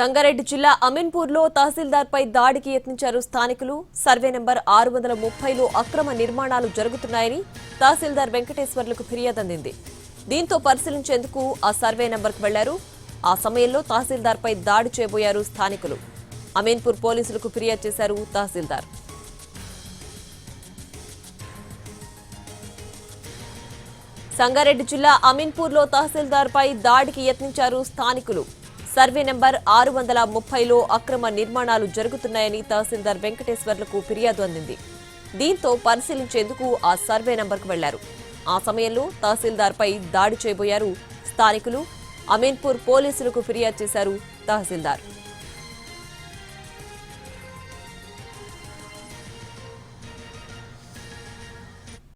సంగారెడ్డి జిల్లా అమీన్పూర్లో తహసీల్దార్పై దాడికి యత్నించారు స్థానికులు. సర్వే నెంబర్ 630లో అక్రమ నిర్మాణాలు జరుగుతున్నాయని తహసీల్దార్ వెంకటేశ్వర్లకు ఫిర్యాదు అందింది. దీంతో పరిశీలించేందుకు ఆ సర్వే నెంబర్కు వెళ్లారు. ఆ సమయంలో తహసీల్దార్పై దాడి చేయబోయారు స్థానికులు. అమీన్పూర్ పోలీసులకు ఫిర్యాదు చేశారు తహసీల్దార్. సంగారెడ్డి జిల్లా అమీన్పూర్లో తహసీల్దార్పై దాడికి యత్నించారు స్థానికులు. సర్వే నెంబర్ 630లో అక్రమ నిర్మాణాలు జరుగుతున్నాయని తహసీల్దార్ వెంకటేశ్వర్లకు ఫిర్యాదు అందింది. దీంతో పరిశీలించేందుకు ఆ సర్వే నెంబర్కు వెళ్లారు. ఆ సమయంలో తహసీల్దార్పై దాడి చేయబోయారు స్థానికులు. అమీన్పూర్ పోలీసులకు ఫిర్యాదు చేశారు తహసీల్దార్.